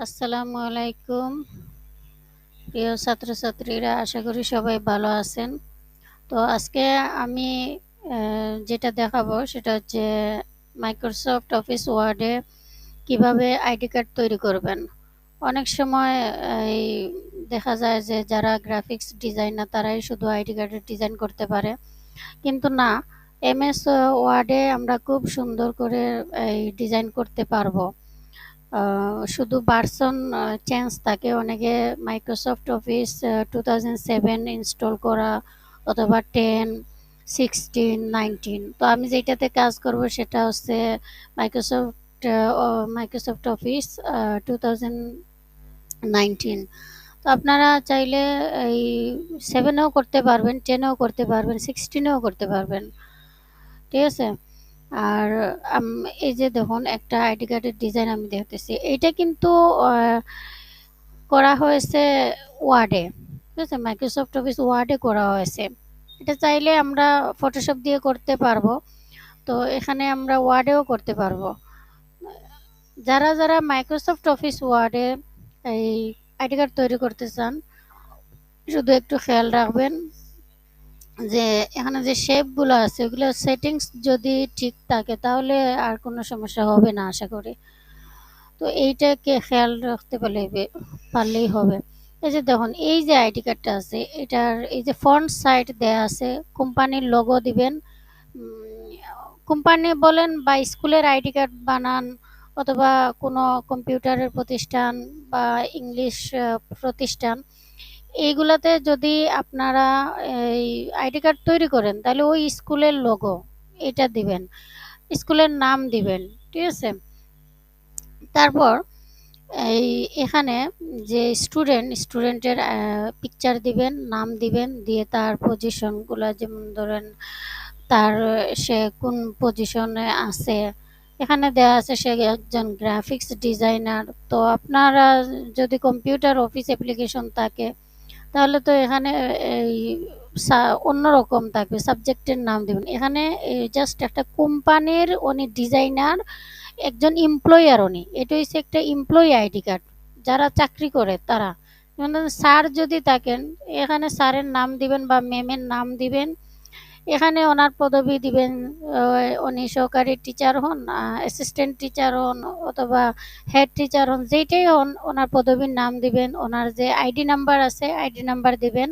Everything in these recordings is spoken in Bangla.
আসসালামু আলাইকুম প্রিয় ছাত্রছাত্রীরা, আশা করি সবাই ভালো আছেন। তো আজকে আমি যেটা দেখাবো সেটা হচ্ছে মাইক্রোসফট অফিস ওয়ার্ডে কিভাবে আইডি কার্ড তৈরি করবেন। অনেক সময় এই দেখা যায় যে যারা গ্রাফিক্স ডিজাইনার তারাই শুধু আইডি কার্ডের ডিজাইন করতে পারে, কিন্তু না, এমএস ওয়ার্ডে আমরা খুব সুন্দর করে এই ডিজাইন করতে পারবো। শুধু ভার্সন চেঞ্জ থাকে, অনেকে মাইক্রোসফট অফিস 2007 ইনস্টল করা অথবা 10, 16, 19। তো আমি যেটাতে কাজ করব সেটা হচ্ছে মাইক্রোসফট মাইক্রোসফট অফিস 2019। তো আপনারা চাইলে এই 7-এও করতে পারবেন, 10-এও করতে পারবেন, 16-এও করতে পারবেন, ঠিক আছে। আর এই যে দেখুন, একটা আইডি কার্ডের ডিজাইন আমি দেখতেছি, এটা কিন্তু করা হয়েছে ওয়ার্ডে, ঠিক আছে, মাইক্রোসফট অফিস ওয়ার্ডে করা হয়েছে। এটা চাইলে আমরা ফটোশপ দিয়ে করতে পারবো, তো এখানে আমরা ওয়ার্ডেও করতে পারবো। যারা যারা মাইক্রোসফট অফিস ওয়ার্ডে এই আইডি কার্ড তৈরি করতে চান, শুধু একটু খেয়াল রাখবেন যে এখানে যে শেপগুলো আছে ওগুলো সেটিংস যদি ঠিক থাকে তাহলে আর কোনো সমস্যা হবে না আশা করি। তো এইটাকে খেয়াল রাখতে পারলেই হবে। এই যে দেখুন, এই যে আইডি কার্ডটা আছে এটার এই যে ফন্ট সাইড দেয়া আছে, কোম্পানির লোগো দিবেন। কোম্পানি বলেন বা স্কুলের আইডি কার্ড বানান অথবা কোনো কম্পিউটারের প্রতিষ্ঠান বা ইংলিশ প্রতিষ্ঠান, এইগুলাতে যদি আপনারা এই আইডি কার্ড তৈরি করেন তাহলে ওই স্কুলের লোগো এটা দিবেন, স্কুলের নাম দিবেন, ঠিক আছে। তারপর এই এখানে যে স্টুডেন্টের পিকচার দিবেন, নাম দিবেন, দিয়ে তার পজিশনগুলো, যেমন ধরেন তার সে কোন পজিশনে আছে, এখানে দেওয়া আছে সে একজন গ্রাফিক্স ডিজাইনার। তো আপনারা যদি কম্পিউটার অফিস অ্যাপ্লিকেশন থাকে তাহলে তো এখানে এই অন্যরকম থাকবে, সাবজেক্টের নাম দেবেন। এখানে জাস্ট একটা কোম্পানির উনি ডিজাইনার, একজন এমপ্লয়ার উনি, এটা হচ্ছে একটা এমপ্লয়ি আইডি কার্ড, যারা চাকরি করে তারা। যেমন স্যার যদি থাকেন, এখানে স্যারের নাম দিবেন বা ম্যামের নাম দিবেন, এখানে ওনার পদবি দিবেন। উনি সহকারী টিচার হন, অ্যাসিস্ট্যান্ট টিচার হন অথবা হেড টিচার হন, যেইটাই হন ওনার পদবীর নাম দিবেন। ওনার যে আইডি নাম্বার আছে আইডি নাম্বার দিবেন,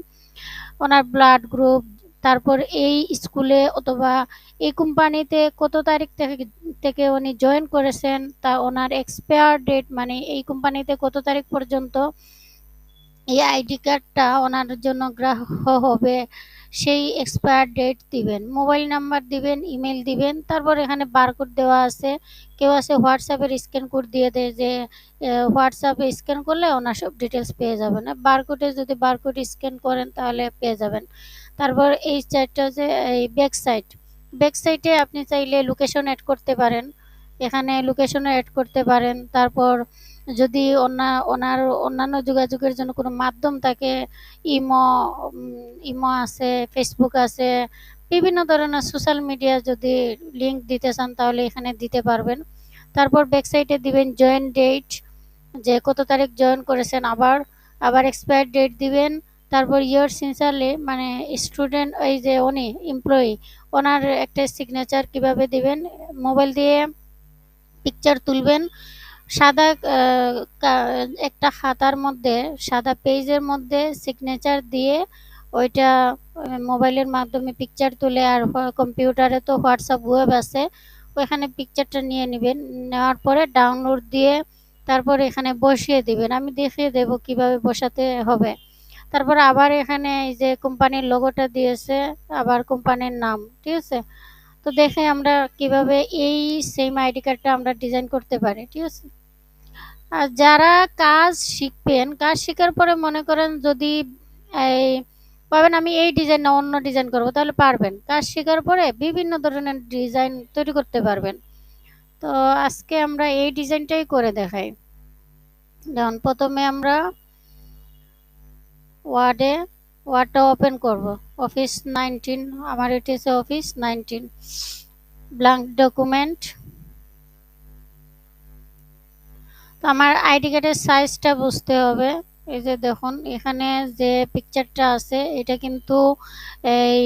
ওনার ব্লাড গ্রুপ, তারপর এই স্কুলে অথবা এই কোম্পানিতে কত তারিখ থেকে উনি জয়েন করেছেন, তা ওনার এক্সপায়ার ডেট, মানে এই কোম্পানিতে কত তারিখ পর্যন্ত এই আইডি কার্ডটা ওনার জন্য গ্রাহ্য হবে, সেই এক্সপায়ার ডেট দিবেন, মোবাইল নাম্বার দিবেন, ইমেল দিবেন। তারপর এখানে বারকোড দেওয়া আছে, কেউ আছে হোয়াটসঅ্যাপের স্ক্যান কোড দিয়ে দেয় যে হোয়াটসঅ্যাপে স্ক্যান করলে ওনার সব ডিটেলস পেয়ে যাবেন, বারকোডে যদি বারকোড স্ক্যান করেন তাহলে পেয়ে যাবেন। তারপর এই সাইডটা হচ্ছে এই ব্যাক সাইডে আপনি চাইলে লোকেশন অ্যাড করতে পারেন, এখানে লোকেশনও অ্যাড করতে পারেন। তারপর যদি ওনার অন্যান্য যোগাযোগের জন্য কোনো মাধ্যম থাকে, ইমো ইমো আছে, ফেসবুক আছে, বিভিন্ন ধরনের সোশ্যাল মিডিয়া যদি লিংক দিতে চান তাহলে এখানে দিতে পারবেন। তারপর ওয়েবসাইটে দিবেন জয়েন ডেট, যে কত তারিখ জয়েন করেছেন, আবার আবার এক্সপায়ার ডেট দিবেন। তারপর ইয়ার সিনসারলি, মানে স্টুডেন্ট, এই যে উনি এমপ্লয়ি, ওনার একটা সিগনেচার কিভাবে দিবেন, মোবাইল দিয়ে পিকচার তুলবেন, সাদা একটা খাতার মধ্যে, সাদা পেজের মধ্যে সিগনেচার দিয়ে ওইটা মোবাইলের মাধ্যমে পিকচার তুলে, আর কম্পিউটারে তো হোয়াটসঅ্যাপ ওয়েব আছে, ওইখানে পিকচারটা নিয়ে নেবেন, নেওয়ার পরে ডাউনলোড দিয়ে তারপর এখানে বসিয়ে দিবেন। আমি দেখিয়ে দেব কিভাবে বসাতে হবে। তারপর আবার এখানে এই যে কোম্পানির লোগোটা দিয়েছে, আবার কোম্পানির নাম, ঠিক আছে। তো দেখে আমরা কিভাবে এই সেম আইডি কার্ডটা আমরা ডিজাইন করতে পারি, ঠিক আছে। আর যারা কাজ শিখবেন, কাজ শেখার পরে মনে করেন যদি এই পাবেন আমি এই ডিজাইন না অন্য ডিজাইন করবো, তাহলে পারবেন, কাজ শেখার পরে বিভিন্ন ধরনের ডিজাইন তৈরি করতে পারবেন। তো আজকে আমরা এই ডিজাইনটাই করে দেখাই। যেমন প্রথমে আমরা ওয়ার্ডটা ওপেন করব, অফিস 19, আমার এটি হচ্ছে অফিস 19, ব্ল্যাঙ্ক ডকুমেন্ট। তো আমার আইডি কার্ডের সাইজটা বুঝতে হবে। এই যে দেখুন এখানে যে পিকচারটা আছে এটা কিন্তু এই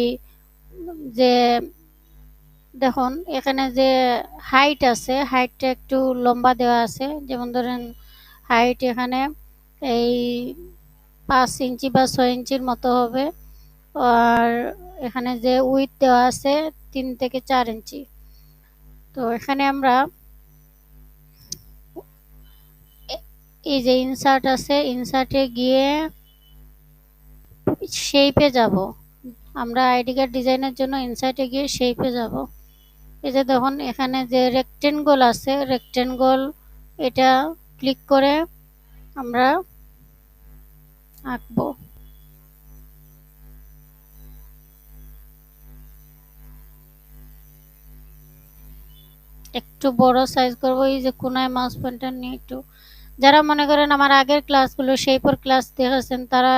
যে দেখুন এখানে যে হাইট আছে হাইটটা একটু লম্বা দেওয়া আছে, যেমন ধরেন হাইট এখানে এই 5 ইঞ্চি বা 6 ইঞ্চির মতো হবে। আর এখানে যে উইথ দেওয়া আছে 3 থেকে 4 ইঞ্চি। তো এখানে আমরা এই যে ইনসার্ট আছে ইনসার্টে গিয়ে শেপে যাব। আমরা আইডি কার্ড ডিজাইনের জন্য ইনসার্টে গিয়ে শেপে যাব। এই যে দেখুন এখানে যে রেক্টেঙ্গল আছে রেক্টেঙ্গল এটা ক্লিক করে আমরা আঁকবো। একটু বড় সাইজ করব, এই যে কোনায় মাউস পয়েন্টার নিয়ে একটু, যারা মনে করেন আমার আগের ক্লাসগুলো শেপের ক্লাস দেখেছেন তারা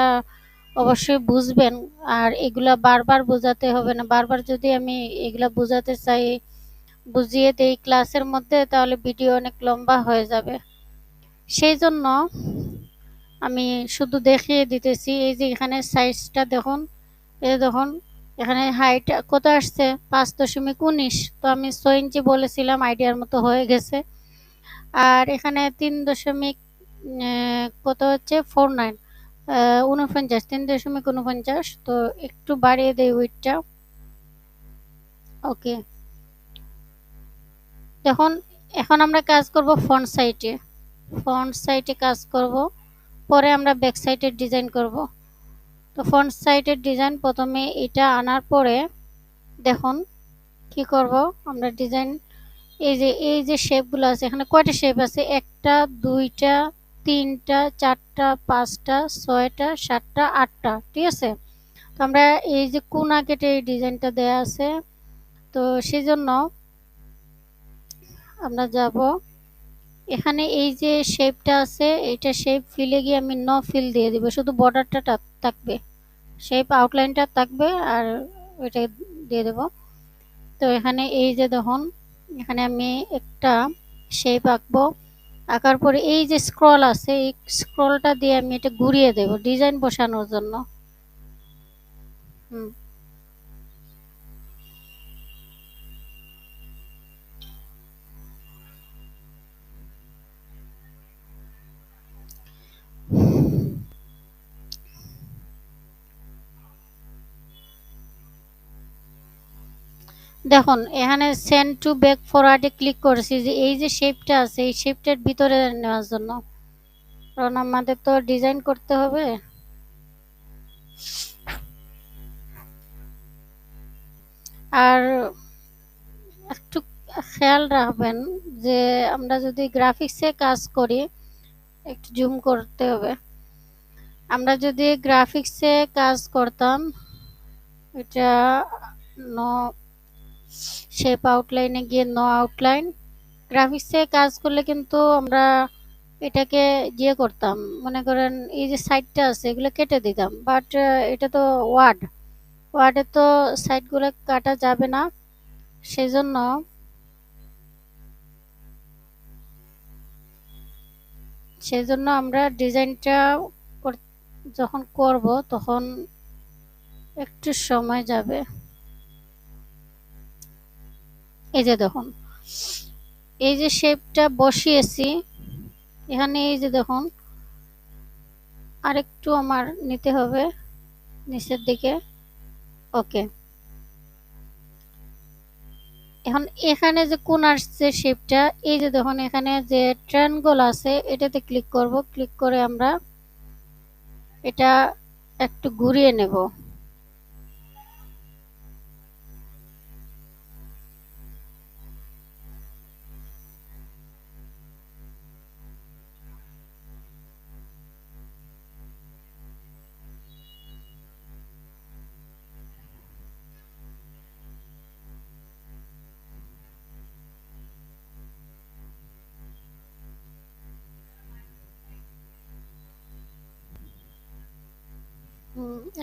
অবশ্যই বুঝবেন। আর এগুলা বারবার বোঝাতে হবে না, বারবার যদি আমি এগুলা বোঝাতে চাই বুঝিয়ে দেই ক্লাসের মধ্যে তাহলে ভিডিও অনেক লম্বা হয়ে যাবে। সেই জন্য আমি শুধু দেখিয়ে দিতেছি। এই যে এখানে সাইজটা দেখুন, এই দেখুন এখানে হাইট কত আসছে 5.19। তো আমি 6 ইঞ্চি বলেছিলাম, আইডিয়ার মতো হয়ে গেছে। আর এখানে 3 দশমিক কত হচ্ছে 49, 49, 3.49। তো একটু বাড়িয়ে দেই উইডটা। ওকে, দেখুন এখন আমরা কাজ করব ফ্রন্ট সাইডে। ফ্রন্ট সাইডে কাজ করব, পরে আমরা ব্যাক সাইডের ডিজাইন করব। তো ফ্রন্ট সাইডের ডিজাইন প্রথমে এটা আনার পরে দেখুন কি করব আমরা ডিজাইন। এই যে শেপগুলো আছে এখানে কয়টা শেপ আছে, 1টা 2টা 3টা 4টা 5টা 6টা 7টা 8টা, ঠিক আছে। তো আমরা এই যে কোনা কেটে এই ডিজাইনটা দেয়া আছে, তো সেই জন্য আমরা যাব এখানে এই যে শেপটা আছে এইটা শেপ ফিলে গিয়ে আমি নো ফিল দিয়ে দিব, শুধু বর্ডারটা থাকবে, শেপ আউটলাইনটা থাকবে আর ওইটা দিয়ে দেব। তো এখানে এই যে দেখুন এখানে আমি একটা শেপ আঁকবো, আঁকার পরে এই যে স্ক্রল আছে এই স্ক্রলটা দিয়ে আমি এটা ঘুরিয়ে দেব ডিজাইন বসানোর জন্য। হুম, দেখুন এখানে সেন্ড টু ব্যাক ফরওয়ার্ডে ক্লিক করেছি যে এই যে শেপটা আছে এই শেপটার ভিতরে নেওয়ার জন্য, কারণ আমাদের তো ডিজাইন করতে হবে। আর একটু খেয়াল রাখবেন যে আমরা যদি গ্রাফিক্সে কাজ করি, একটু জুম করতে হবে, আমরা যদি গ্রাফিক্সে কাজ করতাম এটা নো শেপ আউটলাইনে গিয়ে নো আউটলাইন, গ্রাফিক্সে কাজ করলে কিন্তু আমরা এটাকে করতাম, মনে করেন এই যে সাইডটা আছে এগুলো কেটে দিতাম, বাট এটা তো ওয়ার্ডে তো সাইডগুলো কাটা যাবে না। সেজন্য সেজন্য আমরা ডিজাইনটা যখন করব তখন একটু সময় যাবে। এই যে দেখুন এই যে শেপটা বসিয়েছি এখানে, এই যে দেখুন আরেকটু আমার নিতে হবে নিচের দিকে। ওকে, এখন এখানে যে কোণার যে শেপটা এই যে দেখুন এখানে যে ট্রায়াঙ্গল আছে এটাতে ক্লিক করব, ক্লিক করে আমরা এটা একটু ঘুরিয়ে নেব।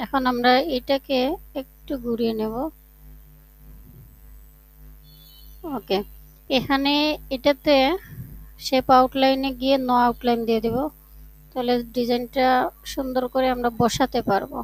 এখন আমরা এটাকে একটু ঘুরিয়ে নেব। ওকে, এখানে এটাতে শেপ আউটলাইনে গিয়ে নো আউটলাইন দিয়ে দিব, তাহলে ডিজাইনটা সুন্দর করে আমরা বসাতে পারবো।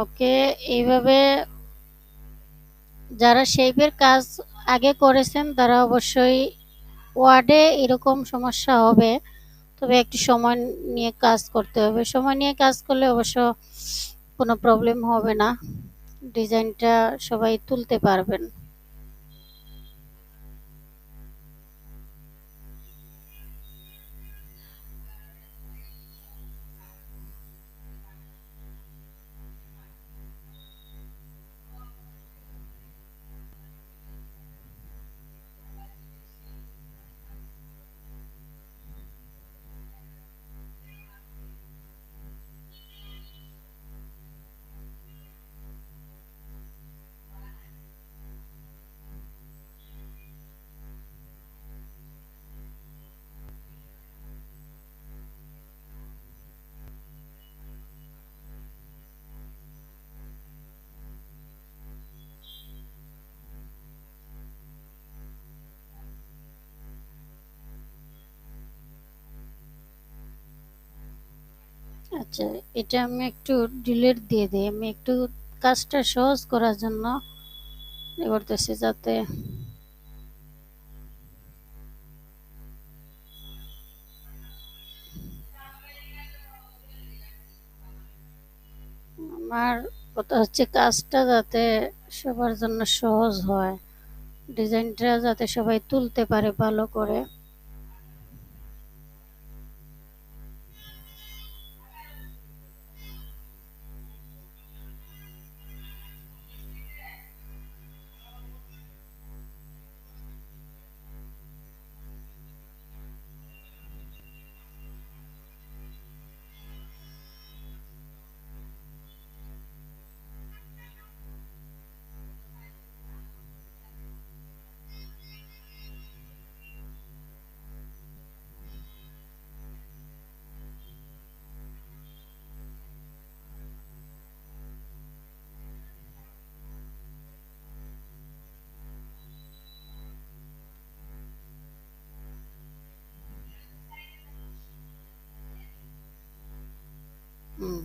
ওকে, এইভাবে যারা শেপের কাজ আগে করেছেন তারা অবশ্যই ওয়ার্ডে এরকম সমস্যা হবে, তবে একটু সময় নিয়ে কাজ করতে হবে। সময় নিয়ে কাজ করলে অবশ্য কোনো প্রবলেম হবে না, ডিজাইনটা সবাই তুলতে পারবেন। আচ্ছা, এটা আমি একটু ডিলিট দিয়ে দিই, আমি একটু কাজটা সহজ করার জন্য এ করতেছি, যাতে আমার কথা হচ্ছে কাজটা যাতে সবার জন্য সহজ হয়, ডিজাইনটা যাতে সবাই তুলতে পারে ভালো করে। হুম।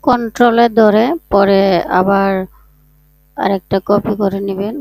কন্ট্রোলে ধরে পরে আবার আরেকটা কপি করে নেবেন।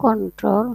কন্ট্রোল,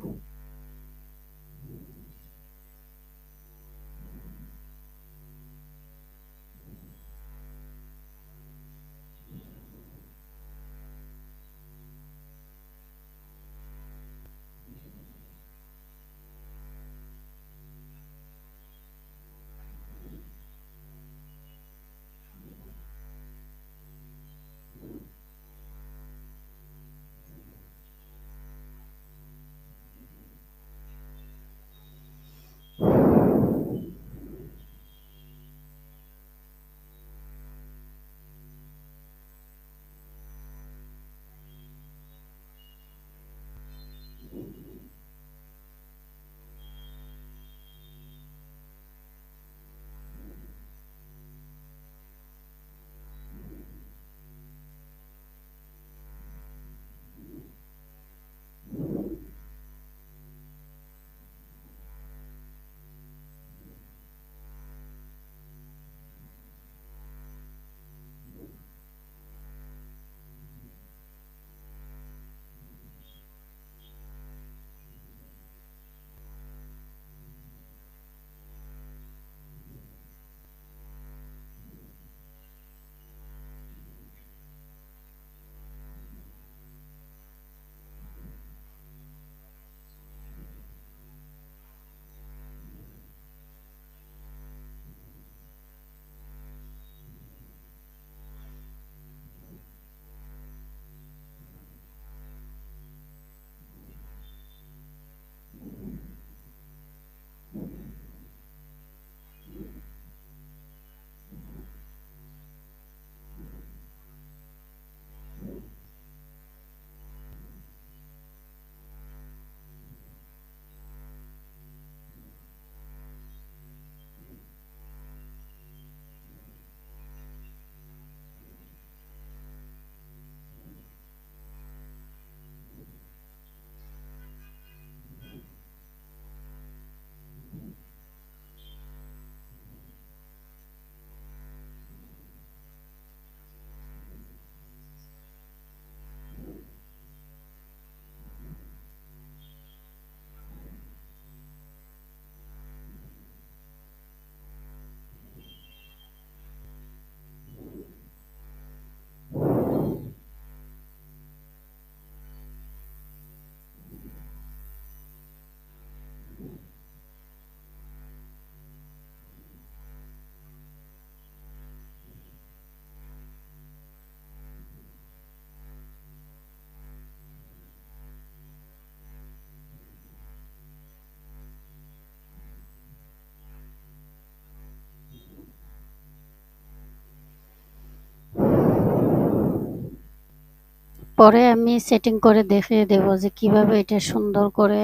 পরে আমি সেটিং করে দেখিয়ে দেব যে কিভাবে এটা সুন্দর করে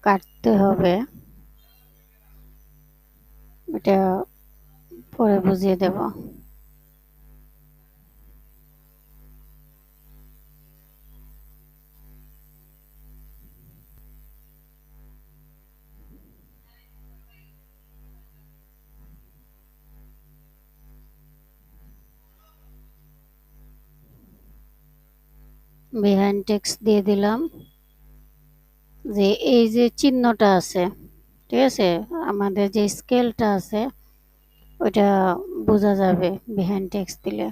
কাটতে হবে, এটা পরে বুঝিয়ে দেব। বিহাইন্ড টেক্সট দিয়ে দিলাম, যে এই যে চিহ্নটা আছে, ঠিক আছে, আমাদের যে স্কেলটা আছে ওইটা বোঝা যাবে বিহাইন্ড টেক্সট দিলে।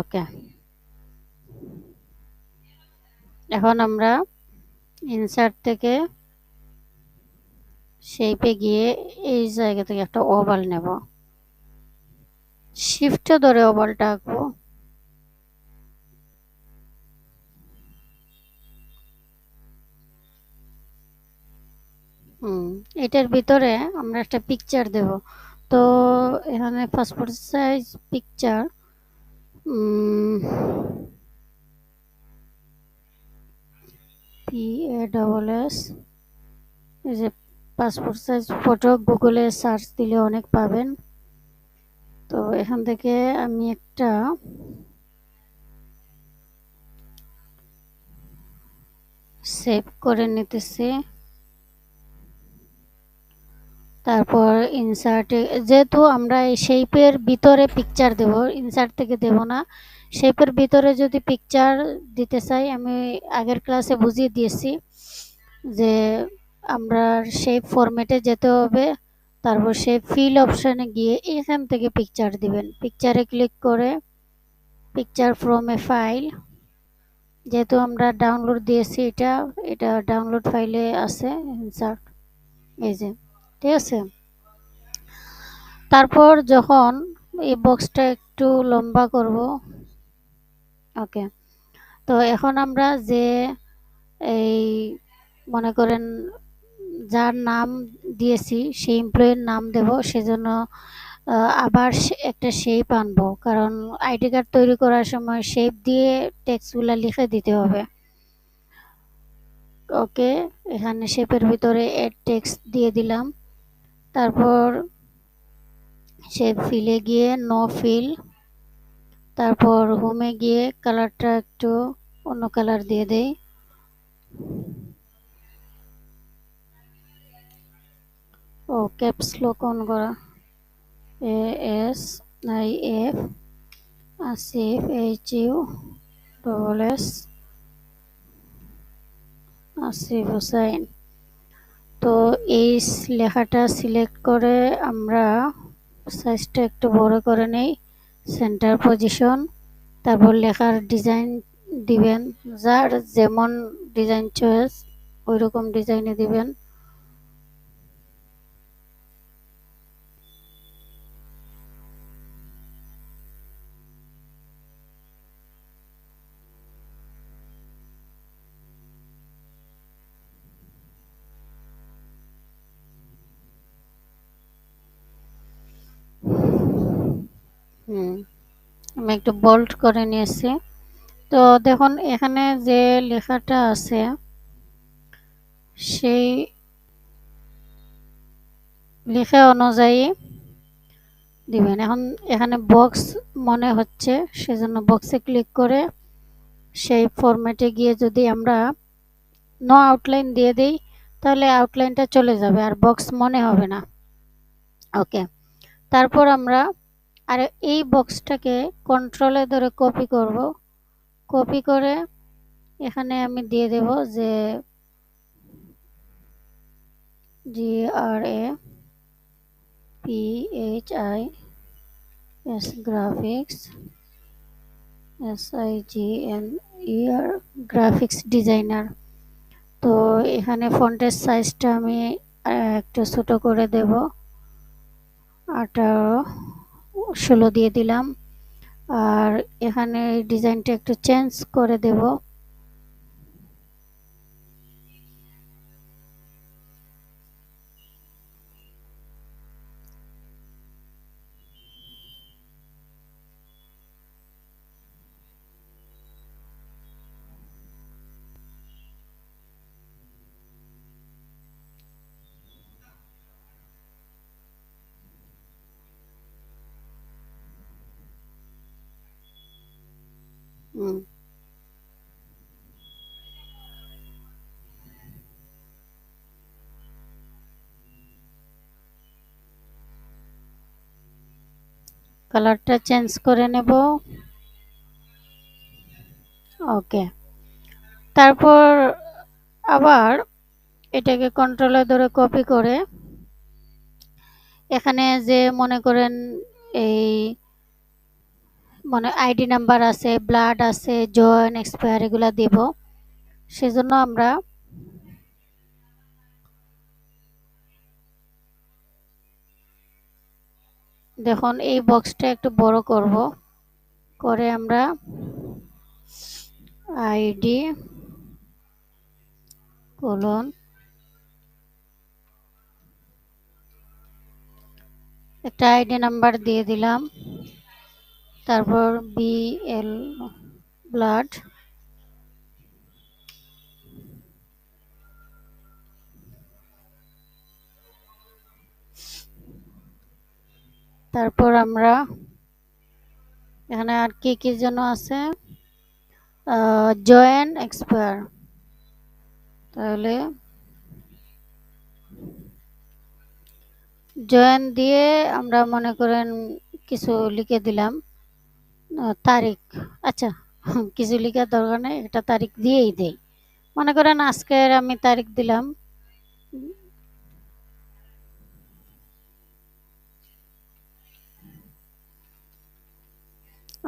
ওকে, এখন আমরা ইনসার্ট থেকে শেপে গিয়ে এই জায়গা থেকে একটা ওভাল নেব, শিফটে ধরে ওভালটা আঁকবো। এটার ভিতরে আমরা একটা পিকচার দেব। তো এখানে পাসপোর্ট সাইজ পিকচার, PASS, এই যে পাসপোর্ট সাইজ ফটো, গুগলে সার্চ দিলে অনেক পাবেন। তো এখান থেকে আমি একটা সেভ করে নিতেছি। তারপর ইনসার্টে, যেহেতু আমরা এই শেপের ভিতরে পিকচার দেব, ইনসার্ট থেকে দেব না, শেপের ভিতরে যদি পিকচার দিতে চাই, আমি আগের ক্লাসে বুঝিয়ে দিয়েছি যে আমরা শেপ ফরম্যাটে যেতে হবে, তারপর শেপ ফিল অপশানে গিয়ে এখান থেকে পিকচার দিবেন। পিকচারে ক্লিক করে পিকচার ফ্রম এ ফাইল, যেহেতু আমরা ডাউনলোড দিয়েছি, এটা এটা ডাউনলোড ফাইলে আছে ইনসার্ট, এই যে, ঠিক আছে। তারপর যখন এই বক্সটা একটু লম্বা করব, ওকে, তো এখন আমরা যে এই মনে করেন যার নাম দিয়েছি সেই এমপ্লয়ির নাম দেব, সেজন্য আবার একটা শেপ আনবো, কারণ আইডি কার্ড তৈরি করার সময় শেপ দিয়ে টেক্সটগুলো লিখে দিতে হবে। ওকে, এখানে শেপের ভিতরে এড টেক্সট দিয়ে দিলাম। তারপর শেপ ফিলে গিয়ে নো ফিল, তারপর হোমে গিয়ে কালারটা একটু অন্য কালার দিয়ে দেই। ও ক্যাপস লক অন করা, ASIF আসিফ HUSS আসিফ হোসাইন। তো এই লেখাটা সিলেক্ট করে আমরা সাইজটা একটু বড় করে নেই, সেন্টার পজিশন। তারপর লেখার ডিজাইন দিবেন, যার যেমন ডিজাইন চয়েস ওই রকম ডিজাইনে দিবেন। আমি একটু বোল্ড করে নিয়েছি। তো দেখুন এখানে যে লেখাটা আছে সেই লেখা অনুযায়ী দিবেন। এখন এখানে বক্স মনে হচ্ছে, সেজন্য বক্সে ক্লিক করে সেই ফরম্যাটে গিয়ে যদি আমরা নো আউটলাইন দিয়ে দিই, তাহলে আউটলাইনটা চলে যাবে আর বক্স মনে হবে না। ওকে, তারপর আমরা আর এই বক্সটাকে কন্ট্রোলে ধরে কপি করব। কপি করে এখানে আমি দিয়ে দেব যে GRAPHIS graphics, SIGNER graphics designer. তো এখানে ফন্টের সাইজটা আমি একটু ছোট করে দেব, 18-16 দিয়ে দিলাম। আর এখানে ডিজাইনটা একটু চেঞ্জ করে দেব। কালারটা চেঞ্জ করে নেব। ওকে, তারপর আবার এটাকে কন্ট্রোলে ধরে কপি করে এখানে যে মনে করেন এই মানে আইডি নাম্বার আছে, ব্লাড আছে, জয়েন এক্সপায়ার এগুলা দিব। সেজন্য আমরা দেখুন এই বক্সটা একটু বড় করব, করে আমরা আইডি কোলন একটা আইডি নাম্বার দিয়ে দিলাম, তারপর বিএল ব্লাড, তারপর আমরা এখানে আর কি কি যেন আছে, জয়েন এক্সপায়ার, তাহলে জয়েন দিয়ে আমরা মনে করেন কিছু লিখে দিলাম, তারিখ। আচ্ছা, কিছু লেখার দরকার নেই, একটা তারিখ দিয়েই দেই। মনে করেন আজকের আমি তারিখ দিলাম,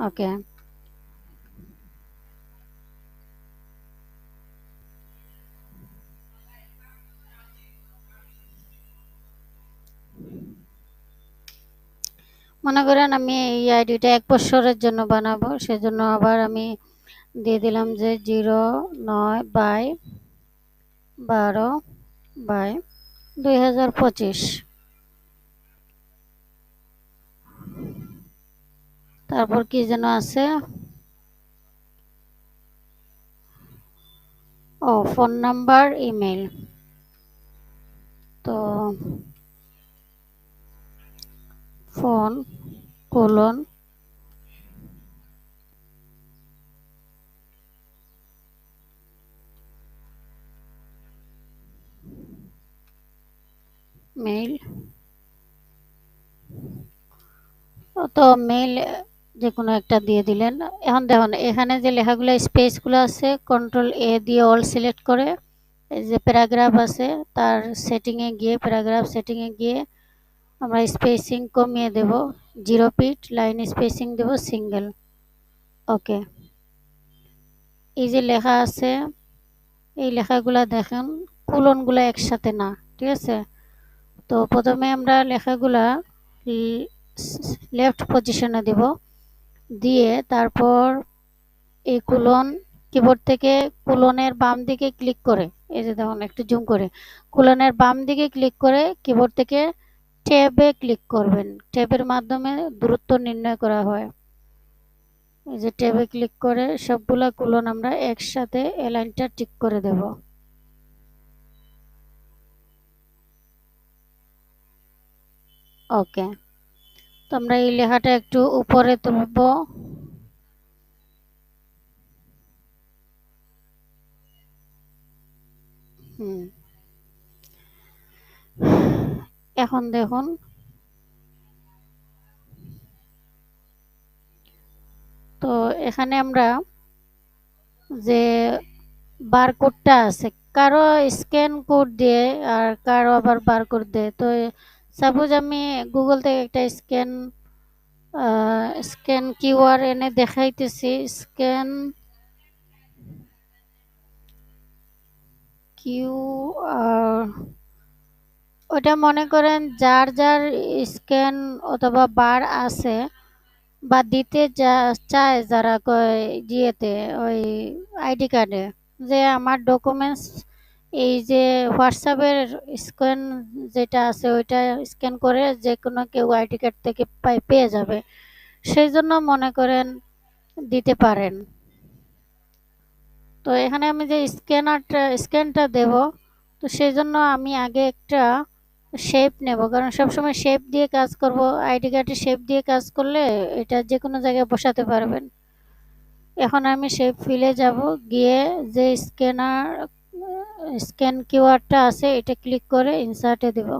ওকে। মনে করেন আমি এই আইডিটা 1 বছরের জন্য বানাবো, সেজন্য আবার আমি দিয়ে দিলাম যে 09/12/2025। তারপর কি যেন আছে, ও ফোন নাম্বার, ইমেল। তো ফোন কোলন মেইল, তো মেইল যে কোনো একটা দিয়ে দিলেন। এখন দেখুন এখানে যে লেখাগুলো স্পেসগুলো আছে, কন্ট্রোল A দিয়ে অল সিলেক্ট করে এই যে প্যারাগ্রাফ আছে তার সেটিংয়ে গিয়ে, প্যারাগ্রাফ সেটিংয়ে গিয়ে আমরা স্পেসিং কমিয়ে দেব, 0 ফিট, লাইন স্পেসিং দেব সিঙ্গেল। ওকে। এই যে লেখা আছে এই লেখাগুলা দেখেন কোলনগুলো একসাথে না, ঠিক আছে। তো প্রথমে আমরা লেখাগুলা লেফট পজিশনে দেব, দিয়ে তারপর এই কোলন, কিবোর্ড থেকে কোলনের বাম দিকে ক্লিক করে, এই যে দেখুন একটু জুম করে, কোলনের বাম দিকে ক্লিক করে কিবোর্ড থেকে ট্যাবে ক্লিক করবেন। ট্যাবের মাধ্যমে দূরত্ব নির্ণয় করা হয়। এই যে ট্যাবে ক্লিক করে সবগুলা কোলন আমরা একসাথে অ্যালাইনটা ঠিক করে দেব। ওকে। তো আমরা এই লেখাটা একটু উপরে তুলব। হুম, এখন দেখুন তো এখানে আমরা যে বারকোডটা আছে, কারো স্ক্যান কোড দিয়ে আর কারো আবার বারকোড দেয়। তো সাপোজ আমি গুগল থেকে একটা স্ক্যান কিউআর এনে দেখাইতেছি, স্ক্যান কিউআর, ওটা মনে করেন যার যার স্ক্যান অথবা বার আছে বা দিতে যা চায়, যারা ইয়েতে ওই আইডি কার্ডে, যে আমার ডকুমেন্টস এই যে হোয়াটসঅ্যাপের স্ক্যান যেটা আছে ওইটা স্ক্যান করে যে কোনো কেউ আইডি কার্ড থেকে পেয়ে যাবে, সেই জন্য মনে করেন দিতে পারেন। তো এখানে আমি যে স্ক্যানটা দেব, তো সেই জন্য আমি আগে একটা শেপ নেব, কারণ সবসময় শেপ দিয়ে কাজ করব। আইডি কার্ডে শেপ দিয়ে কাজ করলে এটা যে কোনো জায়গায় বসাতে পারবেন। এখন আমি শেপ ফিলে যাব, গিয়ে যে স্ক্যান কিওয়ার্ডটা আছে এটা ক্লিক করে ইনসার্টে দেব।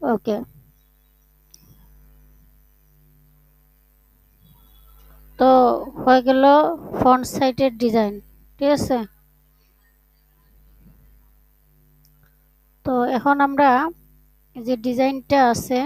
ওকে। তো হয়ে গেল ফন্ট সাইটের ডিজাইন, ঠিক আছে। তো এখন আমরা যে ডিজাইনটা আছে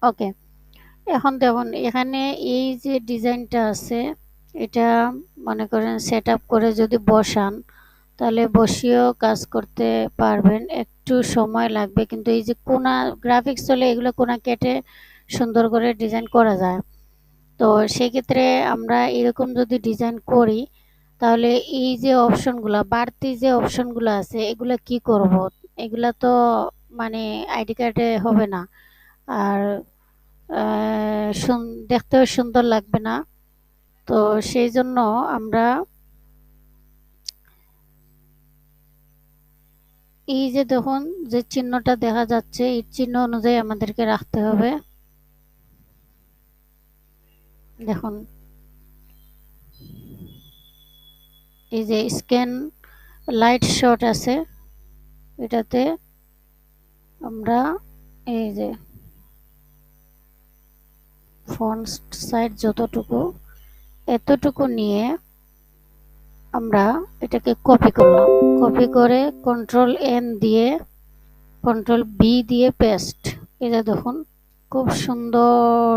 ওকে, এখন দেখুন এখানে এই যে ডিজাইনটা আছে, এটা মনে করেন সেট আপ করে যদি বসান, তাহলে বসিয়েও কাজ করতে পারবেন। একটু সময় লাগবে, কিন্তু এই যে কোনা গ্রাফিক্স হলে এগুলো কোনা কেটে সুন্দর করে ডিজাইন করা যায়। তো সেক্ষেত্রে আমরা এরকম যদি ডিজাইন করি, তাহলে এই যে অপশনগুলো, বাড়তি যে অপশনগুলো আছে, এগুলা কি করব? এগুলা তো মানে আইডি কার্ডে হবে না, আর দেখতেও সুন্দর লাগবে না। তো সেই জন্য আমরা এই যে দেখুন, যে চিহ্নটা দেখা যাচ্ছে, এই চিহ্ন অনুযায়ী আমাদেরকে রাখতে হবে। দেখুন এই যে স্ক্যান লাইট শট আছে, এটাতে আমরা এই যে ফন্ট সাইজ যতটুকু, এতটুকু নিয়ে আমরা এটাকে কপি করলাম। কপি করে কন্ট্রোল এন দিয়ে, কন্ট্রোল বি দিয়ে পেস্ট। এই যে দেখুন খুব সুন্দর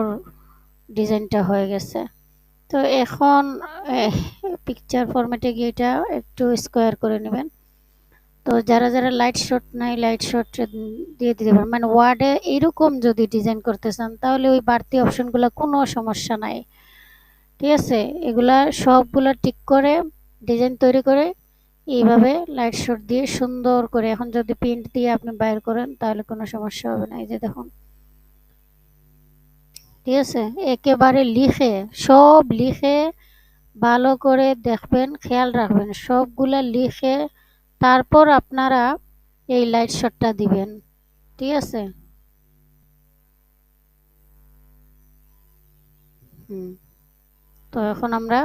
ডিজাইনটা হয়ে গেছে। তো এখন পিকচার ফরম্যাটে গিয়ে এটা একটু স্কোয়ার করে নেবেন। তো যারা যারা লাইট শট নাই, লাইট শট দিয়ে দিতে পারেন। মানে ওয়ার্ডে এরকম যদি ডিজাইন করতে চান, তাহলে ওই বাড়তি অপশনগুলো কোনো সমস্যা নাই। ঠিক আছে, এগুলা সবগুলা ঠিক করে ডিজাইন তৈরি করে এইভাবে লাইট শট দিয়ে সুন্দর করে, এখন যদি প্রিন্ট দিয়ে আপনি বাইর করেন তাহলে কোনো সমস্যা হবে না। এই যে দেখুন, ঠিক আছে, একেবারে লিখে, সব লিখে ভালো করে দেখবেন, খেয়াল রাখবেন সবগুলা লিখে তারপর আপনারা এই লাইট শটটা দিবেন। ঠিক আছে। হুম। তো এখন আমরা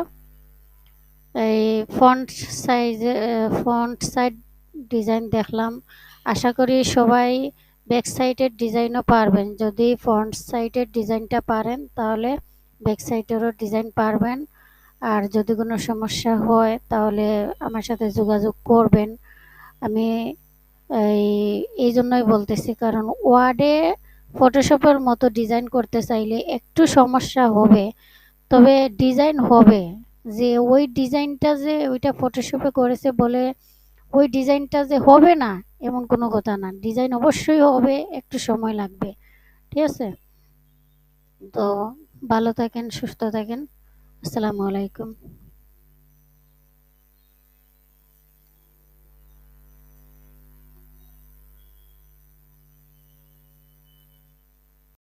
এই font size, font side design দেখলাম। আশা করি সবাই ব্যাক সাইডের ডিজাইনও পারবেন। যদি ফ্রন্ট সাইডের ডিজাইনটা পারেন, তাহলে ব্যাক সাইডেরও ডিজাইন পারবেন। আর যদি কোনো সমস্যা হয় তাহলে আমার সাথে যোগাযোগ করবেন। আমি এই এই জন্যই বলতেছি, কারণ ওয়ার্ডে ফটোশপের মতো ডিজাইন করতে চাইলে একটু সমস্যা হবে, তবে ডিজাইন হবে। যে ওই ডিজাইনটা যে ওইটা ফটোশপে করেছে বলে ওই ডিজাইনটা যে হবে না, এমন কোনো কথা না। ডিজাইন অবশ্যই হবে, একটু সময় লাগবে। ঠিক আছে। তো ভালো থাকেন, সুস্থ থাকেন। আসসালামু আলাইকুম।